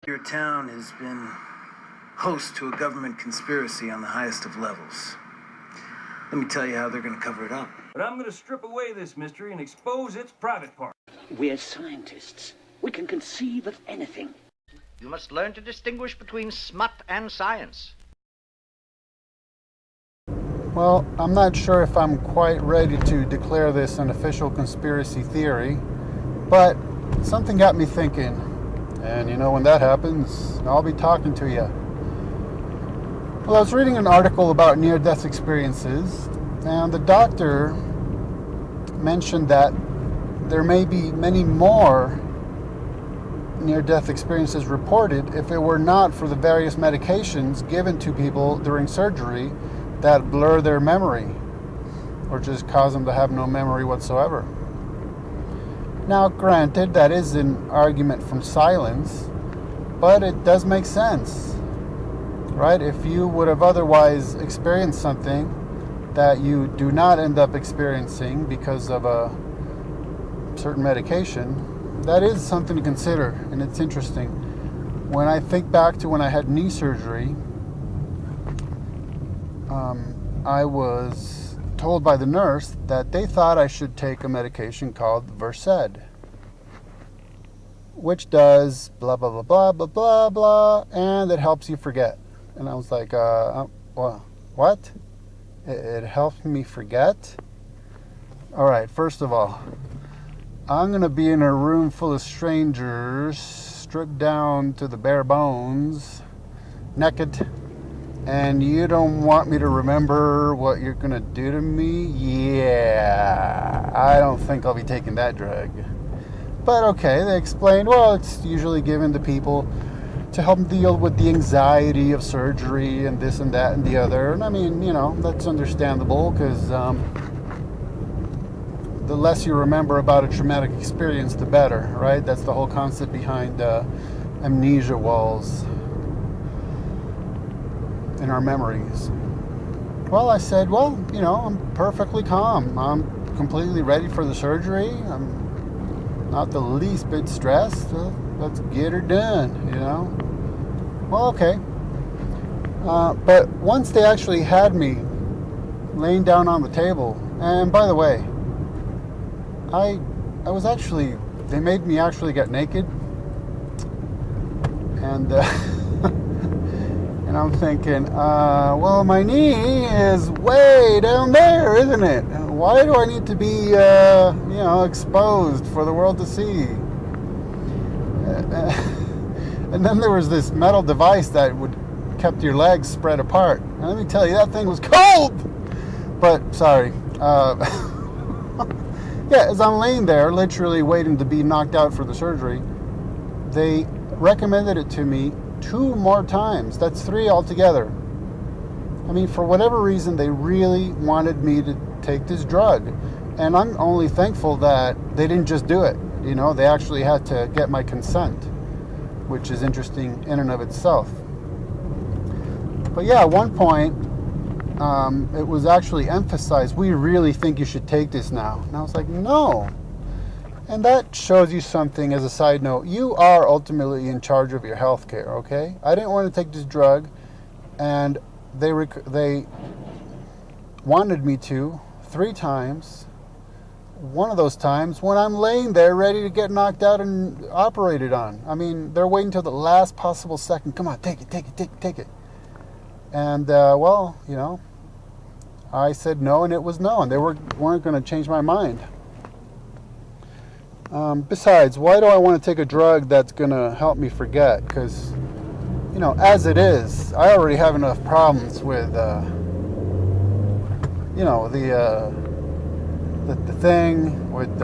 Your town has been host to a government conspiracy on the highest of levels. Let me tell you how they're going to cover it up. But I'm going to strip away this mystery and expose its private part. We're scientists. We can conceive of anything. You must learn to distinguish between smut and science. Well, I'm not sure if I'm quite ready to declare this an official conspiracy theory, but something got me thinking. And you know, when that happens, I'll be talking to you. Well, I was reading an article about near-death experiences, and the doctor mentioned that there may be many more near-death experiences reported if it were not for the various medications given to people during surgery that blur their memory or just cause them to have no memory whatsoever. Now, granted, that is an argument from silence, but it does make sense, right? If you would have otherwise experienced something that you do not end up experiencing because of a certain medication, that is something to consider, and it's interesting. When I think back to when I had knee surgery, I was told by the nurse that they thought I should take a medication called Versed, which does blah, blah, blah, blah, blah, blah, blah, and it helps you forget. And I was like, what? It helps me forget? All right, first of all, I'm going to be in a room full of strangers, stripped down to the bare bones, naked, and you don't want me to remember what you're going to do to me? Yeah, I don't think I'll be taking that drug. But okay, they explained, well, it's usually given to people to help them deal with the anxiety of surgery and this and that and the other. And I mean, you know, that's understandable because the less you remember about a traumatic experience, the better, right? That's the whole concept behind amnesia walls in our memories. Well, I said, well, you know, I'm perfectly calm. I'm completely ready for the surgery. I'm not the least bit stressed. Let's get her done, you know. Well, okay. But once they actually had me laying down on the table, and by the way, I was actually, they made me actually get naked, and and I'm thinking, well, my knee is way down there, isn't it? Why do I need to be, you know, exposed for the world to see? And then there was this metal device that kept your legs spread apart. And let me tell you, that thing was cold. But sorry. Yeah, as I'm laying there, literally waiting to be knocked out for the surgery, they recommended it to me 2 more times. That's 3 altogether. I mean, for whatever reason, they really wanted me to take this drug. And I'm only thankful that they didn't just do it. You know, they actually had to get my consent, which is interesting in and of itself. But yeah, at one point, it was actually emphasized, we really think you should take this now. And I was like, no. And that shows you something as a side note. You are ultimately in charge of your health care, okay? I didn't want to take this drug, and they wanted me to 3 times. One of those times when I'm laying there ready to get knocked out and operated on. I mean, they're waiting till the last possible second. Come on, take it. And, well, you know, I said no, and it was no, and they weren't going to change my mind. Besides, why do I want to take a drug that's going to help me forget? Because, you know, as it is, I already have enough problems with, you know, the thing with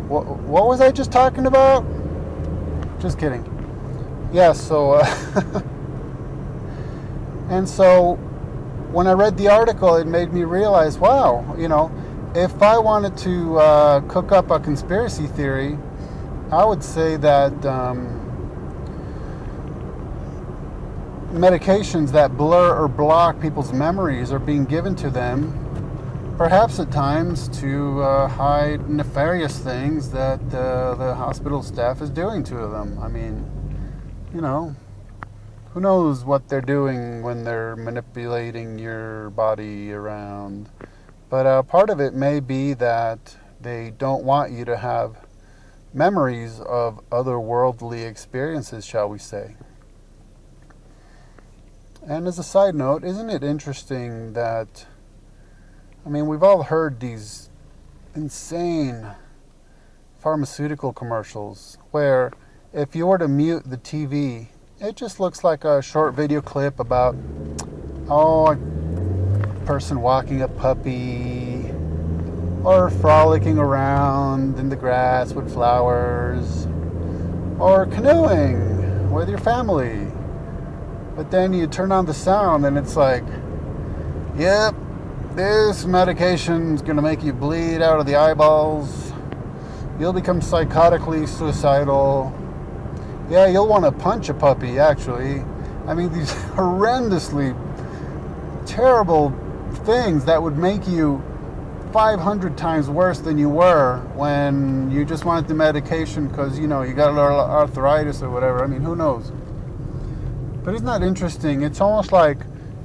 what was I just talking about? Just kidding. Yeah, so and so when I read the article, it made me realize, wow, you know, if I wanted to cook up a conspiracy theory, I would say that medications that blur or block people's memories are being given to them perhaps at times to hide nefarious things that the hospital staff is doing to them. I mean, you know, who knows what they're doing when they're manipulating your body around. But part of it may be that they don't want you to have memories of otherworldly experiences, shall we say. And as a side note, isn't it interesting that, I mean, we've all heard these insane pharmaceutical commercials where if you were to mute the TV, it just looks like a short video clip about, a person walking a puppy or frolicking around in the grass with flowers or canoeing with your family. But then you turn on the sound and it's like, yep, this medication's gonna make you bleed out of the eyeballs. You'll become psychotically suicidal. Yeah, you'll want to punch a puppy, actually. I mean, these horrendously terrible things that would make you 500 times worse than you were when you just wanted the medication because, you know, you got arthritis or whatever. I mean, who knows? But isn't that interesting? It's almost like,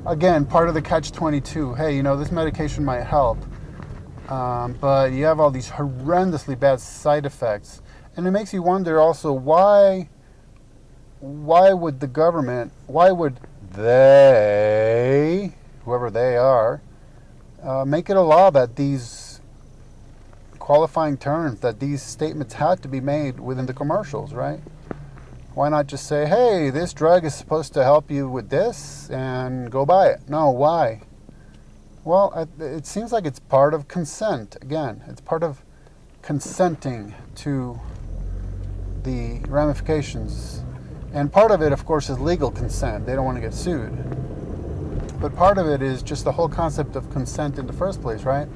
again, part of the catch-22. Hey, you know, this medication might help, but you have all these horrendously bad side effects. And it makes you wonder also, why would the government, why would they, whoever they are, make it a law that these qualifying terms, that these statements had to be made within the commercials, right? Why not just say, hey, this drug is supposed to help you with this, and go buy it? No, why? Well, it seems like it's part of consent. Again, it's part of consenting to the ramifications. And part of it, of course, is legal consent. They don't want to get sued. But part of it is just the whole concept of consent in the first place, right?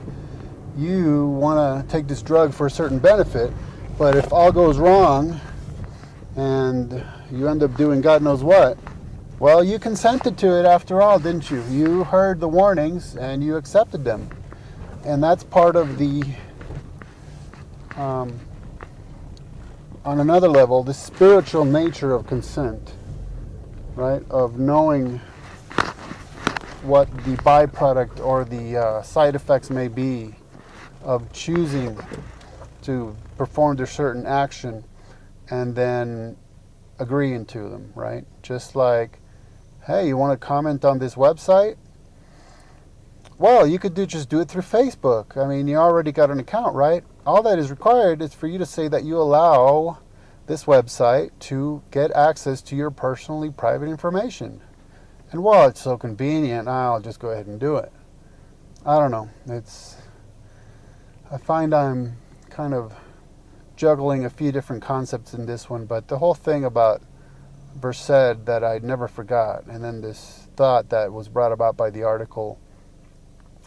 You want to take this drug for a certain benefit, but if all goes wrong and you end up doing God knows what, well, you consented to it after all, didn't you? You heard the warnings and you accepted them. And that's part of the, on another level, the spiritual nature of consent, right? Of knowing what the byproduct or the side effects may be of choosing to perform a certain action and then agreeing to them, right? Just like, hey, you want to comment on this website? Well, you could just do it through Facebook. I mean, you already got an account, right? All that is required is for you to say that you allow this website to get access to your personally private information. And while it's so convenient, I'll just go ahead and do it. I don't know. I find I'm kind of juggling a few different concepts in this one, but the whole thing about Versed that I never forgot, and then this thought that was brought about by the article,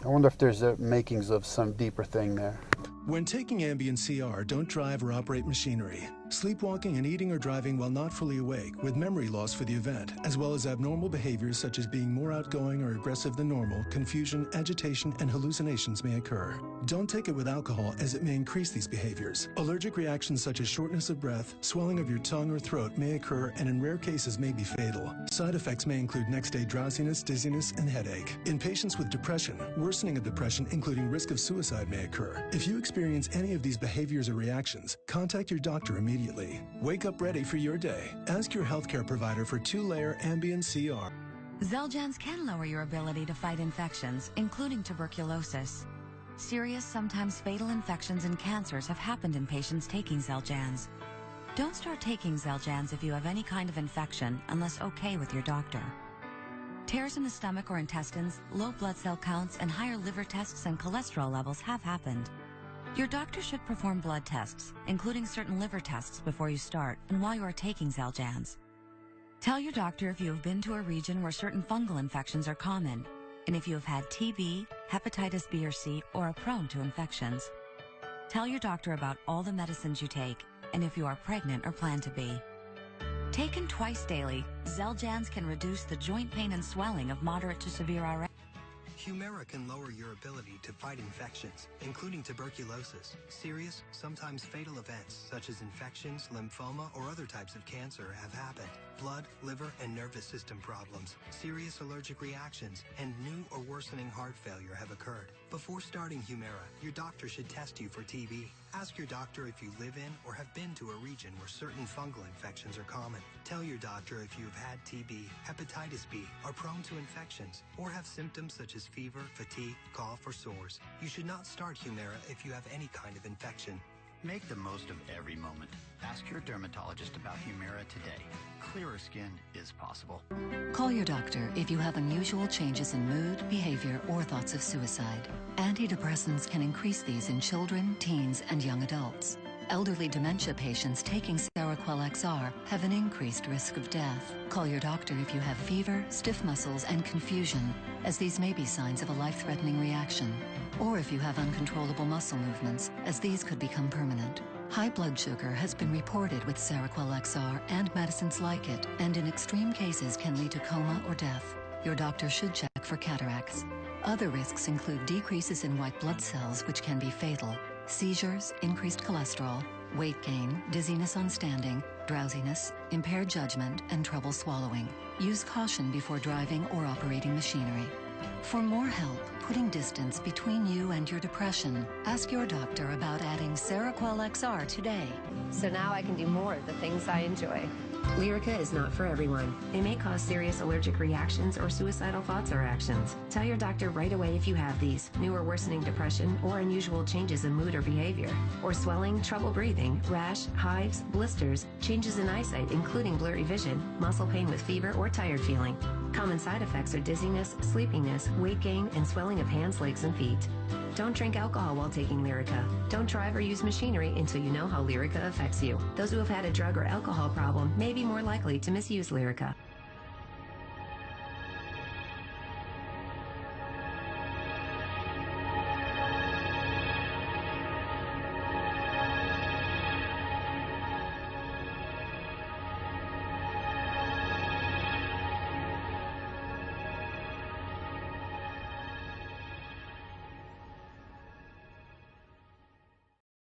I wonder if there's a makings of some deeper thing there. When taking Ambien CR, don't drive or operate machinery. Sleepwalking and eating or driving while not fully awake with memory loss for the event, as well as abnormal behaviors such as being more outgoing or aggressive than normal, confusion, agitation, and hallucinations may occur. Don't take it with alcohol as it may increase these behaviors. Allergic reactions such as shortness of breath, swelling of your tongue or throat may occur and in rare cases may be fatal. Side effects may include next-day drowsiness, dizziness, and headache. In patients with depression, worsening of depression including risk of suicide may occur. If you experience any of these behaviors or reactions, contact your doctor immediately. Wake up ready for your day. Ask your healthcare provider for 2-layer Ambien CR. Xeljanz can lower your ability to fight infections, including tuberculosis. Serious, sometimes fatal infections and cancers have happened in patients taking Xeljanz. Don't start taking Xeljanz if you have any kind of infection unless okay with your doctor. Tears in the stomach or intestines, low blood cell counts, and higher liver tests and cholesterol levels have happened. Your doctor should perform blood tests, including certain liver tests before you start and while you are taking Xeljanz. Tell your doctor if you have been to a region where certain fungal infections are common, and if you have had TB, hepatitis B or C, or are prone to infections. Tell your doctor about all the medicines you take, and if you are pregnant or plan to be. Taken twice daily, Xeljanz can reduce the joint pain and swelling of moderate to severe RA. Humira can lower your ability to fight infections, including tuberculosis. Serious, sometimes fatal events such as infections, lymphoma, or other types of cancer have happened. Blood, liver, and nervous system problems, serious allergic reactions, and new or worsening heart failure have occurred. Before starting Humira, your doctor should test you for TB. Ask your doctor if you live in or have been to a region where certain fungal infections are common. Tell your doctor if you have had TB, hepatitis B, are prone to infections, or have symptoms such as fever, fatigue, cough, or sores. You should not start Humira if you have any kind of infection. Make the most of every moment. Ask your dermatologist about Humira today. Clearer skin is possible. Call your doctor if you have unusual changes in mood, behavior, or thoughts of suicide. Antidepressants can increase these in children, teens, and young adults. Elderly dementia patients taking Seroquel XR have an increased risk of death. Call your doctor if you have fever, stiff muscles, and confusion, as these may be signs of a life-threatening reaction. Or if you have uncontrollable muscle movements, as these could become permanent. High blood sugar has been reported with Seroquel XR and medicines like it, and in extreme cases can lead to coma or death. Your doctor should check for cataracts. Other risks include decreases in white blood cells, which can be fatal, seizures, increased cholesterol, weight gain, dizziness on standing, drowsiness, impaired judgment, and trouble swallowing. Use caution before driving or operating machinery. For more help putting distance between you and your depression, ask your doctor about adding Seroquel XR today. So now I can do more of the things I enjoy. Lyrica is not for everyone. It may cause serious allergic reactions or suicidal thoughts or actions. Tell your doctor right away if you have these, new or worsening depression, or unusual changes in mood or behavior, or swelling, trouble breathing, rash, hives, blisters, changes in eyesight including blurry vision, muscle pain with fever or tired feeling. Common side effects are dizziness, sleepiness, weight gain, and swelling of hands, legs, and feet. Don't drink alcohol while taking Lyrica. Don't drive or use machinery until you know how Lyrica affects you. Those who have had a drug or alcohol problem may be more likely to misuse Lyrica.